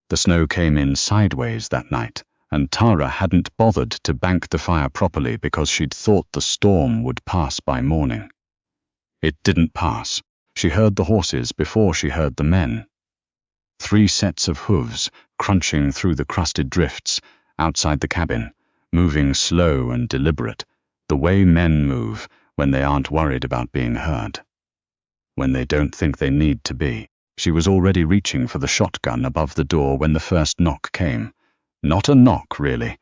The snow came in sideways that night, and Tara hadn't bothered to bank the fire properly because she'd thought the storm would pass by morning. It didn't pass. She heard the horses before she heard the men. 3 sets of hooves crunching through the crusted drifts outside the cabin, moving slow and deliberate, the way men move when they aren't worried about being heard. When they don't think they need to be. She was already reaching for the shotgun above the door when the first knock came. Not a knock, really.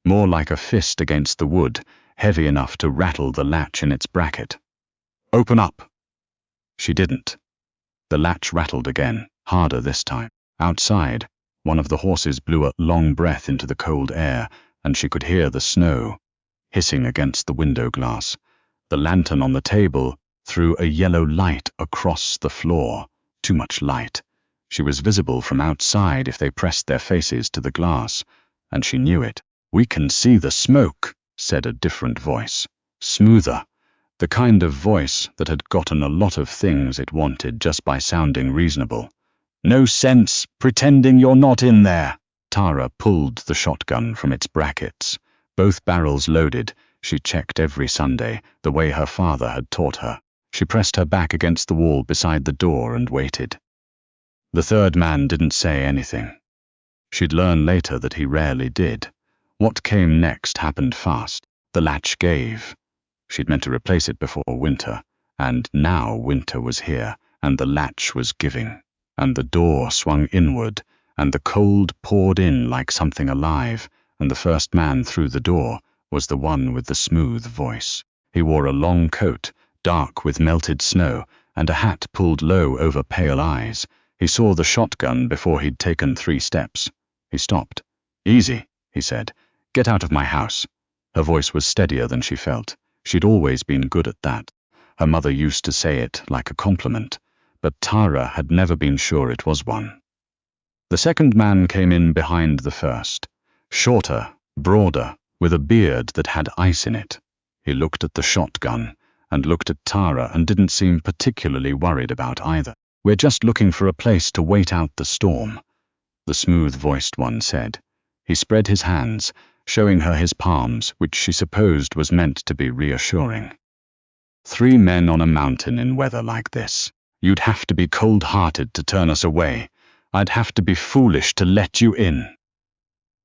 More like a fist against the wood, heavy enough to rattle the latch in its bracket. "Open up!" She didn't. The latch rattled again, harder this time. Outside, one of the horses blew a long breath into the cold air, and she could hear the snow hissing against the window glass. The lantern on the table threw a yellow light across the floor. Too much light. She was visible from outside if they pressed their faces to the glass, and she knew it. "We can see the smoke," said a different voice. Smoother. The kind of voice that had gotten a lot of things it wanted just by sounding reasonable. "No sense pretending you're not in there." Tara pulled the shotgun from its brackets. Both barrels loaded. She checked every Sunday, the way her father had taught her. She pressed her back against the wall beside the door and waited. The third man didn't say anything. She'd learn later that he rarely did. What came next happened fast. The latch gave. She'd meant to replace it before winter, and now winter was here, and the latch was giving, and the door swung inward, and the cold poured in like something alive, and the first man through the door was the one with the smooth voice. He wore a long coat, dark with melted snow, and a hat pulled low over pale eyes. He saw the shotgun before he'd taken 3 steps. He stopped. "Easy," he said. "Get out of my house." Her voice was steadier than she felt. She'd always been good at that. Her mother used to say it like a compliment, but Tara had never been sure it was one. The second man came in behind the first. Shorter, broader, with a beard that had ice in it. He looked at the shotgun, and looked at Tara and didn't seem particularly worried about either. "We're just looking for a place to wait out the storm," the smooth-voiced one said. He spread his hands, showing her his palms, which she supposed was meant to be reassuring. 3 men on a mountain in weather like this. You'd have to be cold-hearted to turn us away. I'd have to be foolish to let you in."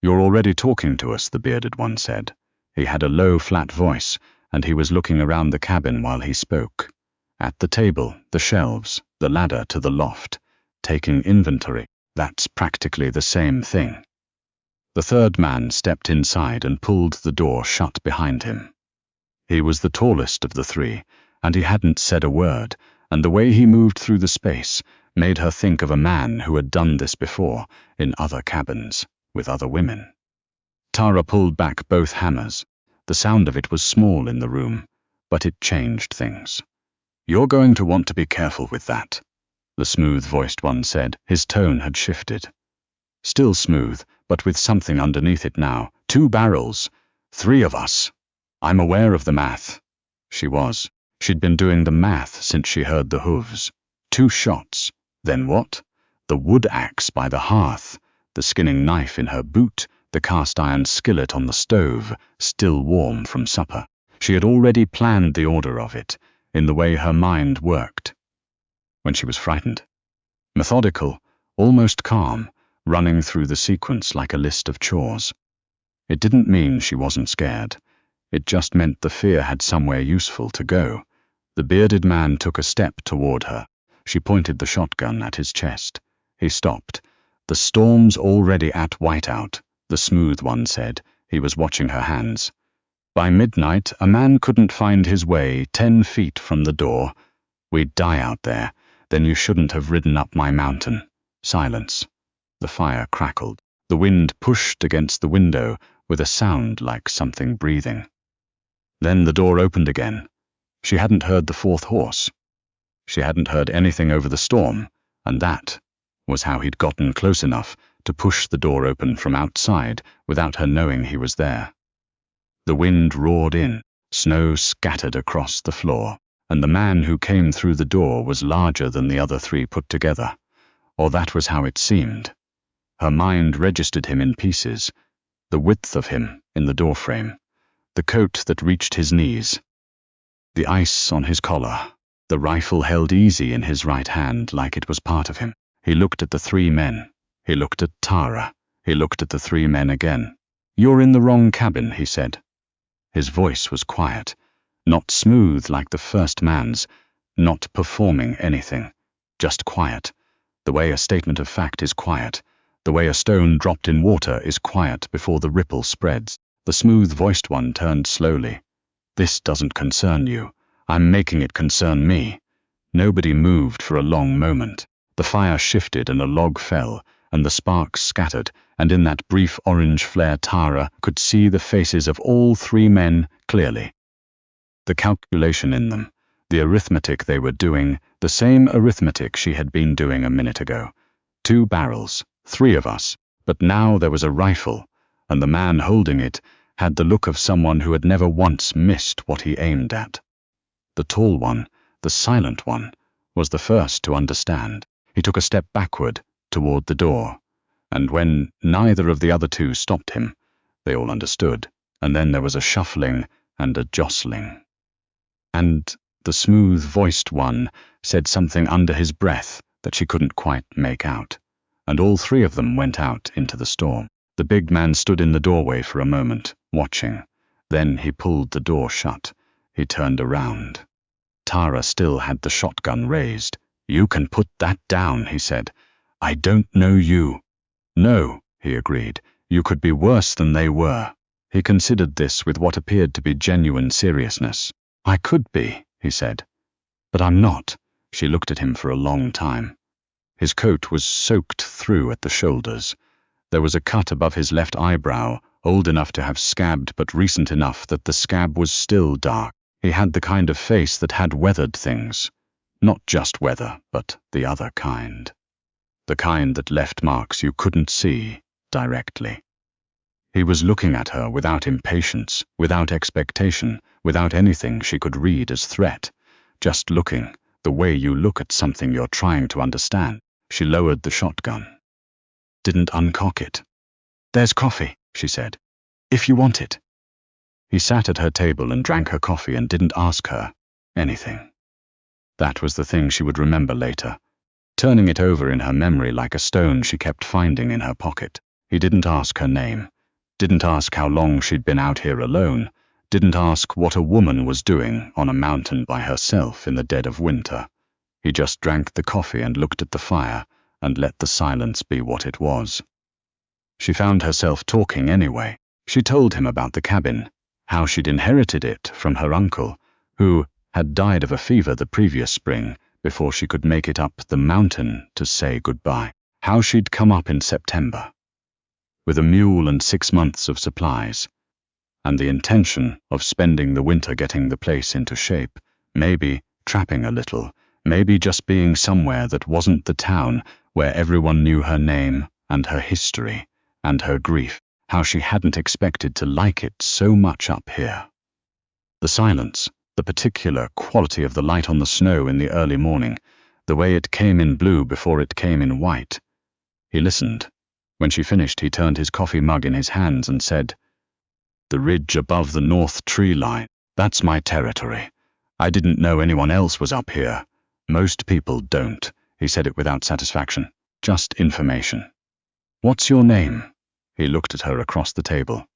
"You're already talking to us," the bearded one said. He had a low, flat voice, and he was looking around the cabin while he spoke. At the table, the shelves, the ladder to the loft, taking inventory. That's practically the same thing. The third man stepped inside and pulled the door shut behind him. He was the tallest of the 3, and he hadn't said a word, and the way he moved through the space made her think of a man who had done this before, in other cabins, with other women. Tara pulled back both hammers. The sound of it was small in the room, but it changed things. "You're going to want to be careful with that," the smooth-voiced one said. His tone had shifted. Still smooth, but with something underneath it now. 2 barrels. 3 of us. I'm aware of the math. She was. She'd been doing the math since she heard the hooves. 2 shots. Then what? The wood axe by the hearth, the skinning knife in her boot, the cast-iron skillet on the stove, still warm from supper. She had already planned the order of it, in the way her mind worked. When she was frightened. Methodical, almost calm, running through the sequence like a list of chores. It didn't mean she wasn't scared. It just meant the fear had somewhere useful to go. The bearded man took a step toward her. She pointed the shotgun at his chest. He stopped. "The storm's already at whiteout," the smooth one said. He was watching her hands. "By midnight, a man couldn't find his way 10 feet from the door. We'd die out there. Then you shouldn't have ridden up my mountain." Silence. The fire crackled. The wind pushed against the window with a sound like something breathing. Then the door opened again. She hadn't heard the 4th horse. She hadn't heard anything over the storm, and that was how he'd gotten close enough to push the door open from outside without her knowing he was there. The wind roared in, snow scattered across the floor, and the man who came through the door was larger than the other 3 put together, or that was how it seemed. Her mind registered him in pieces, the width of him in the doorframe, the coat that reached his knees, the ice on his collar, the rifle held easy in his right hand like it was part of him. He looked at the three men. He looked at Tara. He looked at the three men again. "You're in the wrong cabin," he said. His voice was quiet, not smooth like the first man's, not performing anything, just quiet, the way a statement of fact is quiet, the way a stone dropped in water is quiet before the ripple spreads. The smooth-voiced one turned slowly. "This doesn't concern you. I'm making it concern me." Nobody moved for a long moment. The fire shifted and a log fell, and the sparks scattered, and in that brief orange flare Tara could see the faces of all three men clearly. The calculation in them, the arithmetic they were doing, the same arithmetic she had been doing a minute ago. 2 barrels, 3 of us, but now there was a rifle, and the man holding it had the look of someone who had never once missed what he aimed at. The tall one, the silent one, was the first to understand. He took a step backward, toward the door, and when neither of the other two stopped him, they all understood, and then there was a shuffling and a jostling. And the smooth-voiced one said something under his breath that she couldn't quite make out, and all three of them went out into the storm. The big man stood in the doorway for a moment, watching. Then he pulled the door shut. He turned around. Tara still had the shotgun raised. "You can put that down," he said. "I don't know you." "No," he agreed. "You could be worse than they were." He considered this with what appeared to be genuine seriousness. "I could be," he said. "But I'm not." She looked at him for a long time. His coat was soaked through at the shoulders. There was a cut above his left eyebrow, old enough to have scabbed but recent enough that the scab was still dark. He had the kind of face that had weathered things. Not just weather, but the other kind. The kind that left marks you couldn't see directly. He was looking at her without impatience, without expectation, without anything she could read as threat. Just looking, the way you look at something you're trying to understand. She lowered the shotgun. Didn't uncock it. "There's coffee," she said, "if you want it." He sat at her table and drank her coffee and didn't ask her anything. That was the thing she would remember later, turning it over in her memory like a stone she kept finding in her pocket. He didn't ask her name, didn't ask how long she'd been out here alone, didn't ask what a woman was doing on a mountain by herself in the dead of winter. He just drank the coffee and looked at the fire and let the silence be what it was. She found herself talking anyway. She told him about the cabin, how she'd inherited it from her uncle, who had died of a fever the previous spring before she could make it up the mountain to say goodbye, how she'd come up in September, with a mule and 6 months of supplies, and the intention of spending the winter getting the place into shape, maybe trapping a little, maybe just being somewhere that wasn't the town where everyone knew her name and her history and her grief, how she hadn't expected to like it so much up here. The silence, the particular quality of the light on the snow in the early morning, the way it came in blue before it came in white. He listened. When she finished, he turned his coffee mug in his hands and said, "The ridge above the north tree line, that's my territory. I didn't know anyone else was up here. Most people don't." He said it without satisfaction. "Just information." "What's your name?" He looked at her across the table.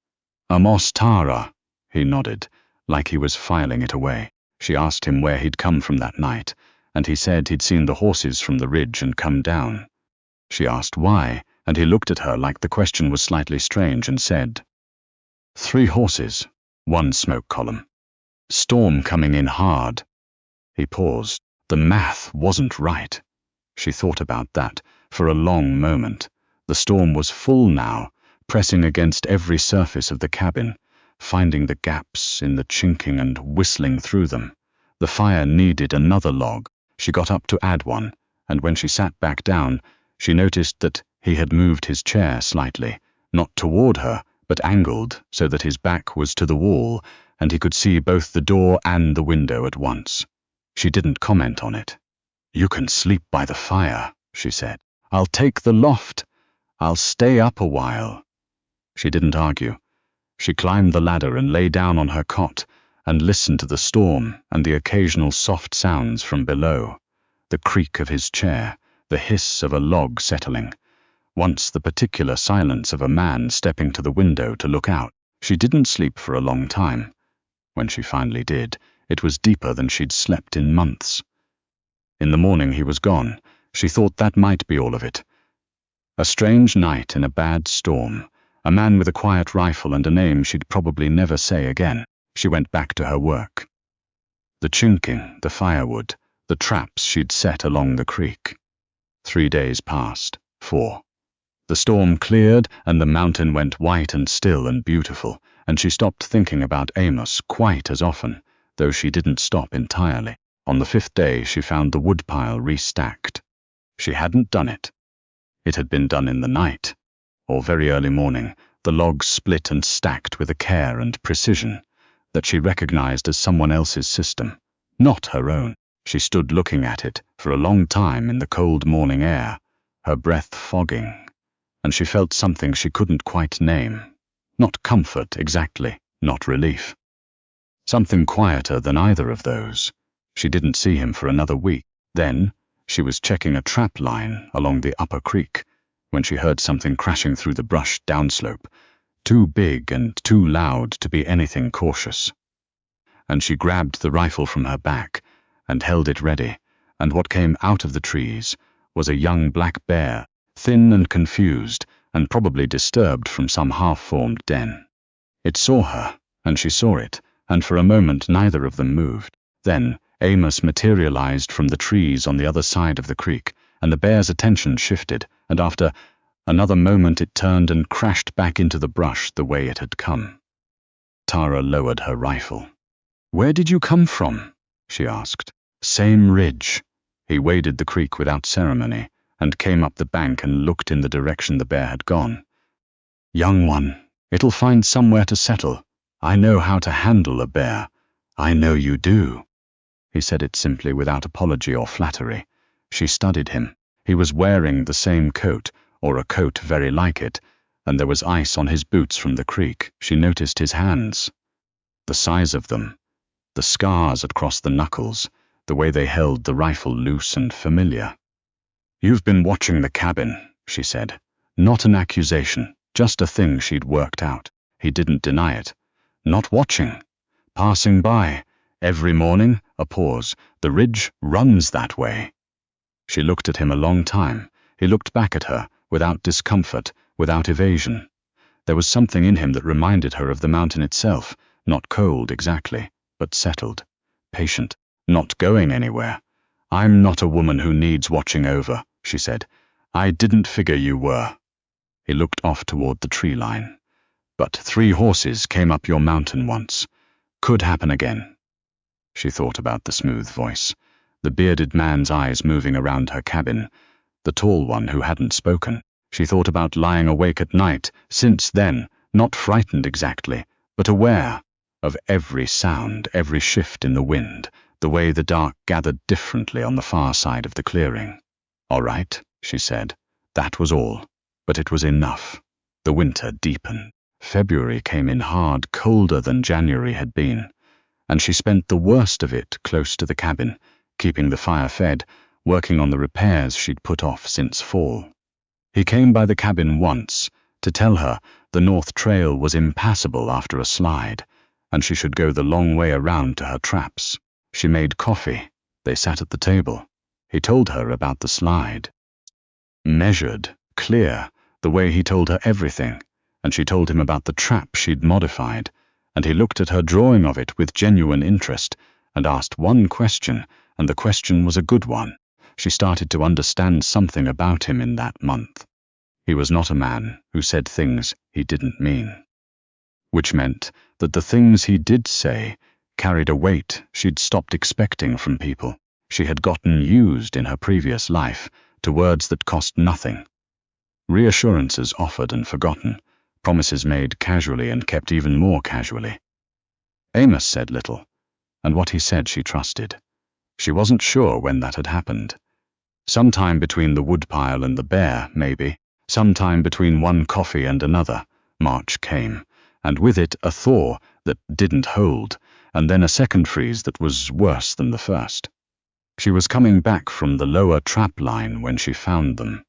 "Amos Tara." He nodded, like he was filing it away. She asked him where he'd come from that night, and he said he'd seen the horses from the ridge and come down. She asked why, and he looked at her like the question was slightly strange and said, 3 horses, 1 smoke column. Storm coming in hard." He paused. The math wasn't right. She thought about that for a long moment. The storm was full now, pressing against every surface of the cabin, finding the gaps in the chinking and whistling through them. The fire needed another log. She got up to add one, and when she sat back down, she noticed that he had moved his chair slightly, not toward her, but angled so that his back was to the wall, and he could see both the door and the window at once. She didn't comment on it. "You can sleep by the fire," she said. "I'll take the loft." I'll stay up a while." She didn't argue. She climbed the ladder and lay down on her cot and listened to the storm and the occasional soft sounds from below, the creak of his chair, the hiss of a log settling, once the particular silence of a man stepping to the window to look out. She didn't sleep for a long time. When she finally did, it was deeper than she'd slept in months. In the morning he was gone. She thought that might be all of it. A strange night in a bad storm, a man with a quiet rifle and a name she'd probably never say again. She went back to her work. The chinking, the firewood, the traps she'd set along the creek. 3 days passed, 4. The storm cleared and the mountain went white and still and beautiful, and she stopped thinking about Amos quite as often, though she didn't stop entirely. On the 5th day she found the woodpile restacked. She hadn't done it. It had been done in the night, or very early morning, the logs split and stacked with a care and precision that she recognized as someone else's system, not her own. She stood looking at it for a long time in the cold morning air, her breath fogging, and she felt something she couldn't quite name. Not comfort, exactly, not relief. Something quieter than either of those. She didn't see him for another week. Then, she was checking a trap line along the upper creek when she heard something crashing through the brush downslope, too big and too loud to be anything cautious. And she grabbed the rifle from her back and held it ready, and what came out of the trees was a young black bear, thin and confused, and probably disturbed from some half-formed den. It saw her, and she saw it, and for a moment neither of them moved. Then Amos materialized from the trees on the other side of the creek, and the bear's attention shifted, and after another moment it turned and crashed back into the brush the way it had come. Tara lowered her rifle. "Where did you come from?" she asked. "Same ridge." He waded the creek without ceremony, and came up the bank and looked in the direction the bear had gone. "Young one, it'll find somewhere to settle. I know how to handle a bear. I know you do." He said it simply, without apology or flattery. She studied him. He was wearing the same coat, or a coat very like it, and there was ice on his boots from the creek. She noticed his hands. The size of them, the scars across the knuckles, the way they held the rifle loose and familiar. "You've been watching the cabin," she said. Not an accusation, just a thing she'd worked out. He didn't deny it. "Not watching. Passing by. Every morning." A pause. "The ridge runs that way." She looked at him a long time. He looked back at her, without discomfort, without evasion. There was something in him that reminded her of the mountain itself, not cold exactly, but settled, patient, not going anywhere. "I'm not a woman who needs watching over," she said. "I didn't figure you were." He looked off toward the tree line. "But 3 horses came up your mountain once. Could happen again." She thought about the smooth voice, the bearded man's eyes moving around her cabin, the tall one who hadn't spoken. She thought about lying awake at night, since then, not frightened exactly, but aware of every sound, every shift in the wind, the way the dark gathered differently on the far side of the clearing. "All right," she said. That was all, but it was enough. The winter deepened. February came in hard, colder than January had been, and she spent the worst of it close to the cabin, keeping the fire fed, working on the repairs she'd put off since fall. He came by the cabin once to tell her the North Trail was impassable after a slide, and she should go the long way around to her traps. She made coffee. They sat at the table. He told her about the slide. Measured, clear, the way he told her everything, and she told him about the trap she'd modified, and he looked at her drawing of it with genuine interest and asked one question, and the question was a good one. She started to understand something about him in that month. He was not a man who said things he didn't mean. Which meant that the things he did say carried a weight she'd stopped expecting from people. She had gotten used in her previous life to words that cost nothing. Reassurances offered and forgotten, promises made casually and kept even more casually. Amos said little, and what he said she trusted. She wasn't sure when that had happened. Sometime between the woodpile and the bear, maybe. Sometime between one coffee and another, March came, and with it a thaw that didn't hold, and then a second freeze that was worse than the first. She was coming back from the lower trap line when she found them.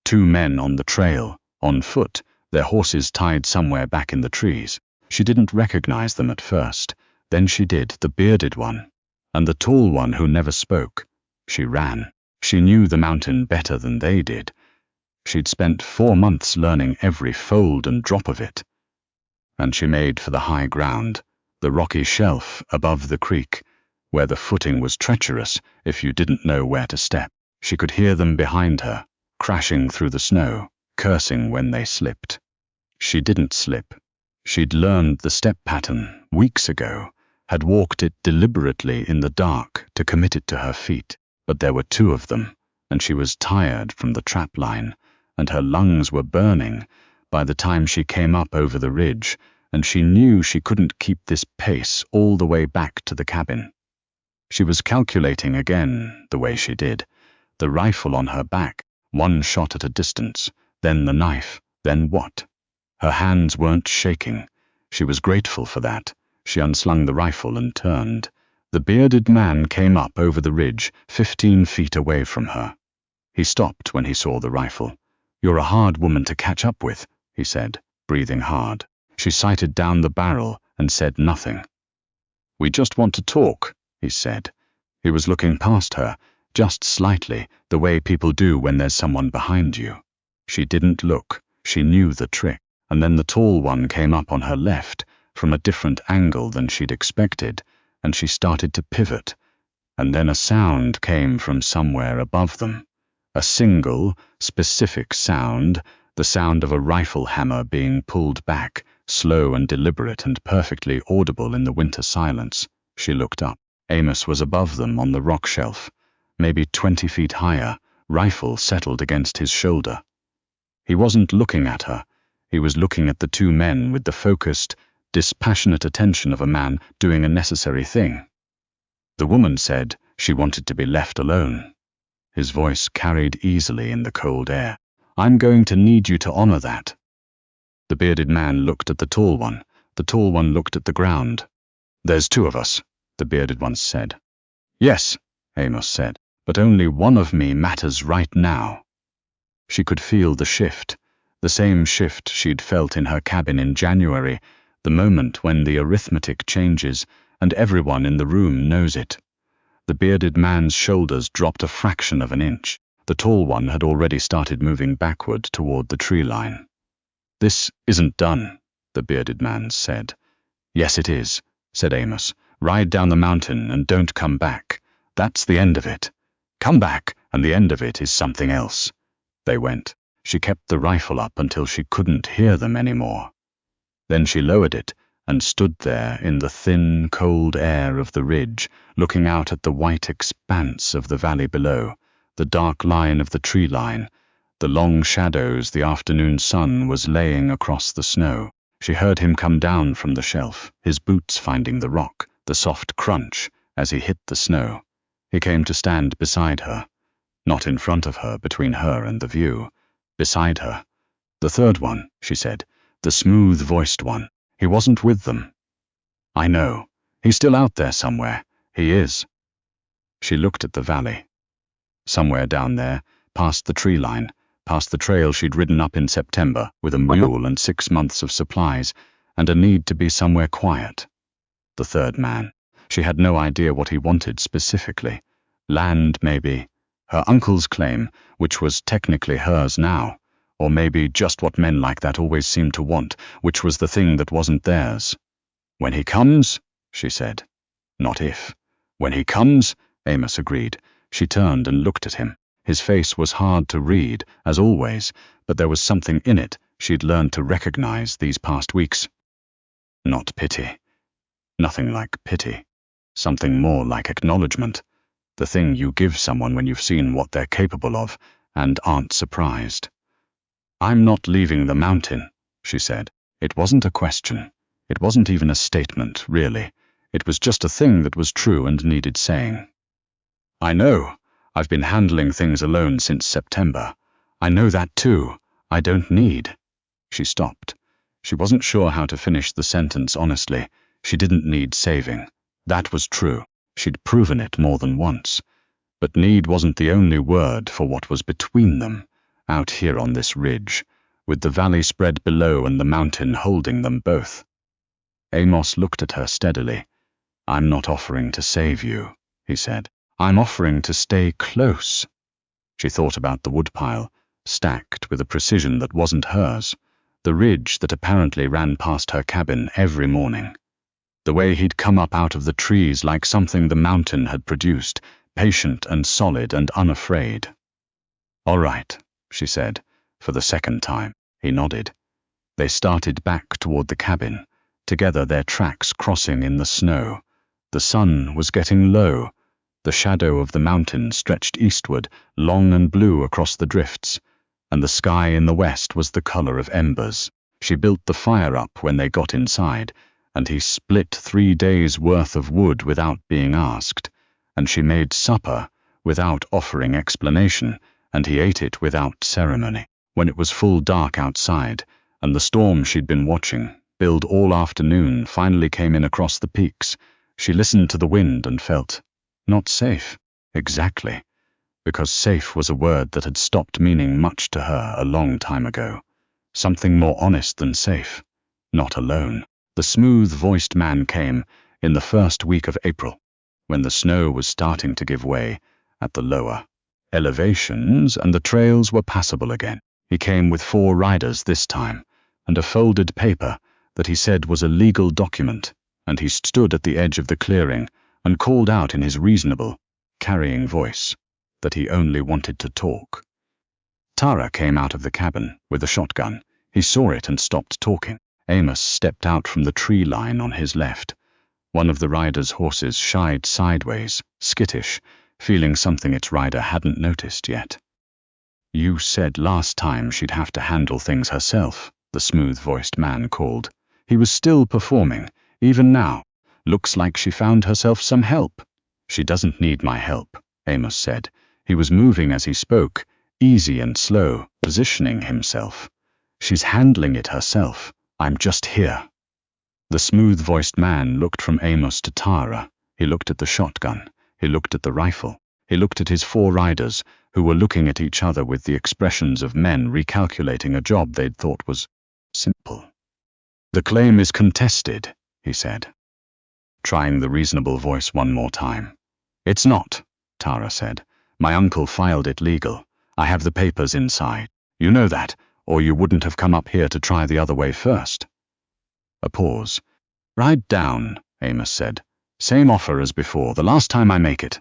2 men on the trail, on foot, their horses tied somewhere back in the trees. She didn't recognize them at first. Then she did, the bearded one, and the tall one who never spoke. She ran. She knew the mountain better than they did. She'd spent 4 months learning every fold and drop of it. And she made for the high ground, the rocky shelf above the creek, where the footing was treacherous if you didn't know where to step. She could hear them behind her, crashing through the snow, cursing when they slipped. She didn't slip. She'd learned the step pattern weeks ago, had walked it deliberately in the dark to commit it to her feet. But there were 2 of them, and she was tired from the trap line, and her lungs were burning by the time she came up over the ridge, and she knew she couldn't keep this pace all the way back to the cabin. She was calculating again, the way she did, the rifle on her back, 1 shot at a distance, then the knife, then what? Her hands weren't shaking. She was grateful for that. She unslung the rifle and turned. The bearded man came up over the ridge, 15 feet away from her. He stopped when he saw the rifle. "You're a hard woman to catch up with," he said, breathing hard. She sighted down the barrel and said nothing. "We just want to talk," he said. He was looking past her, just slightly, the way people do when there's someone behind you. She didn't look. She knew the trick. And then the tall one came up on her left, from a different angle than she'd expected, and she started to pivot. And then a sound came from somewhere above them. A single, specific sound, the sound of a rifle hammer being pulled back, slow and deliberate and perfectly audible in the winter silence. She looked up. Amos was above them on the rock shelf, maybe 20 feet higher, rifle settled against his shoulder. He wasn't looking at her. He was looking at the 2 men with the focused, dispassionate attention of a man doing a necessary thing. The woman said she wanted to be left alone. His voice carried easily in the cold air. "I'm going to need you to honor that." The bearded man looked at the tall one. The tall one looked at the ground. "There's 2 of us," the bearded one said. "Yes," Amos said, "but only one of me matters right now." She could feel the shift, the same shift she'd felt in her cabin in January, the moment when the arithmetic changes and everyone in the room knows it. The bearded man's shoulders dropped a fraction of an inch. The tall one had already started moving backward toward the tree line. "This isn't done," the bearded man said. "Yes, it is," said Amos. "Ride down the mountain and don't come back. That's the end of it. Come back, and the end of it is something else." They went. She kept the rifle up until she couldn't hear them anymore. Then she lowered it and stood there in the thin, cold air of the ridge, looking out at the white expanse of the valley below, the dark line of the tree line, the long shadows the afternoon sun was laying across the snow. She heard him come down from the shelf, his boots finding the rock, the soft crunch as he hit the snow. He came to stand beside her, not in front of her, between her and the view. Beside her. "The 3rd one," she said, "the smooth-voiced one. He wasn't with them." "I know. He's still out there somewhere. He is." She looked at the valley. Somewhere down there, past the tree line, past the trail she'd ridden up in September with a mule and 6 months of supplies, and a need to be somewhere quiet. The 3rd man. She had no idea what he wanted specifically. Land, maybe. Her uncle's claim, which was technically hers now, or maybe just what men like that always seemed to want, which was the thing that wasn't theirs. "When he comes," she said. "Not if." "When he comes," Amos agreed. She turned and looked at him. His face was hard to read, as always, but there was something in it she'd learned to recognize these past weeks. Not pity. Nothing like pity. Something more like acknowledgement. The thing you give someone when you've seen what they're capable of and aren't surprised. "I'm not leaving the mountain," she said. It wasn't a question. It wasn't even a statement, really. It was just a thing that was true and needed saying. "I know. I've been handling things alone since September. I know that too. I don't need. She stopped. She wasn't sure how to finish the sentence honestly. She didn't need saving. That was true. She'd proven it more than once. But need wasn't the only word for what was between them, out here on this ridge, with the valley spread below and the mountain holding them both. Amos looked at her steadily. I'm not offering to save you, he said. I'm offering to stay close. She thought about the woodpile, stacked with a precision that wasn't hers, the ridge that apparently ran past her cabin every morning. The way he'd come up out of the trees like something the mountain had produced, patient and solid and unafraid. All right, she said, for the second time. He nodded. They started back toward the cabin, together, their tracks crossing in the snow. The sun was getting low. The shadow of the mountain stretched eastward, long and blue across the drifts, and the sky in the west was the color of embers. She built the fire up when they got inside, and he split 3 days' worth of wood without being asked, and she made supper without offering explanation, and he ate it without ceremony. When it was full dark outside, and the storm she'd been watching, build all afternoon, finally came in across the peaks, she listened to the wind and felt not safe. Exactly. Because safe was a word that had stopped meaning much to her a long time ago. Something more honest than safe. Not alone. The smooth-voiced man came in the first week of April, when the snow was starting to give way at the lower elevations and the trails were passable again. He came with 4 riders this time, and a folded paper that he said was a legal document, and he stood at the edge of the clearing and called out in his reasonable, carrying voice that he only wanted to talk. Tara came out of the cabin with a shotgun. He saw it and stopped talking. Amos stepped out from the tree line on his left. One of the rider's horses shied sideways, skittish, feeling something its rider hadn't noticed yet. You said last time she'd have to handle things herself, the smooth-voiced man called. He was still performing, even now. Looks like she found herself some help. She doesn't need my help, Amos said. He was moving as he spoke, easy and slow, positioning himself. She's handling it herself. I'm just here. The smooth-voiced man looked from Amos to Tara. He looked at the shotgun. He looked at the rifle. He looked at his 4 riders, who were looking at each other with the expressions of men recalculating a job they'd thought was simple. The claim is contested, he said, trying the reasonable voice one more time. It's not, Tara said. My uncle filed it legal. I have the papers inside. You know that, or you wouldn't have come up here to try the other way first. A pause. Ride down, Amos said. Same offer as before, the last time I make it.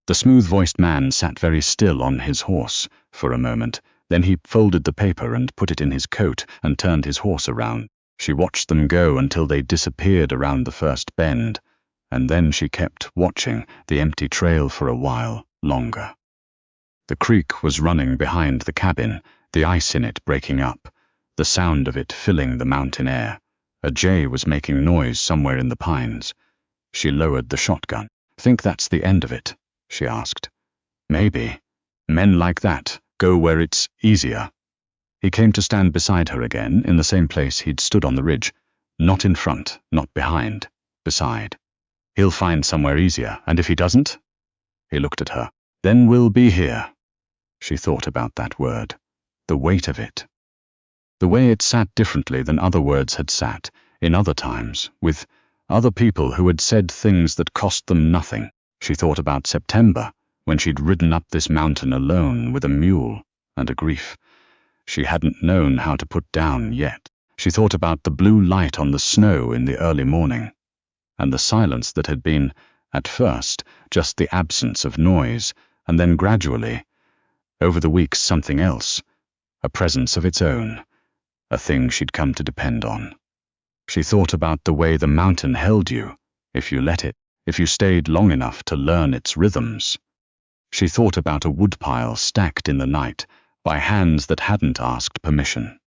The smooth-voiced man sat very still on his horse for a moment. Then he folded the paper and put it in his coat and turned his horse around. She watched them go until they disappeared around the first bend, and then she kept watching the empty trail for a while longer. The creek was running behind the cabin, the ice in it breaking up, the sound of it filling the mountain air. A jay was making noise somewhere in the pines. She lowered the shotgun. Think that's the end of it? She asked. Maybe. Men like that go where it's easier. He came to stand beside her again, in the same place he'd stood on the ridge. Not in front, not behind, beside. He'll find somewhere easier, and if he doesn't? He looked at her. Then we'll be here. She thought about that word, the weight of it. The way it sat differently than other words had sat, in other times, with other people who had said things that cost them nothing. She thought about September, when she'd ridden up this mountain alone with a mule and a grief she hadn't known how to put down yet. She thought about the blue light on the snow in the early morning, and the silence that had been, at first, just the absence of noise, and then gradually, over the weeks, something else, a presence of its own, a thing she'd come to depend on. She thought about the way the mountain held you, if you let it, if you stayed long enough to learn its rhythms. She thought about a woodpile stacked in the night by hands that hadn't asked permission.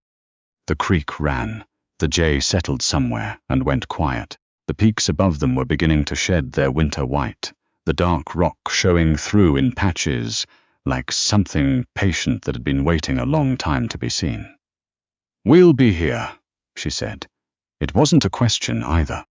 The creek ran. The jay settled somewhere and went quiet. The peaks above them were beginning to shed their winter white, the dark rock showing through in patches like something patient that had been waiting a long time to be seen. "We'll be here," she said. It wasn't a question either.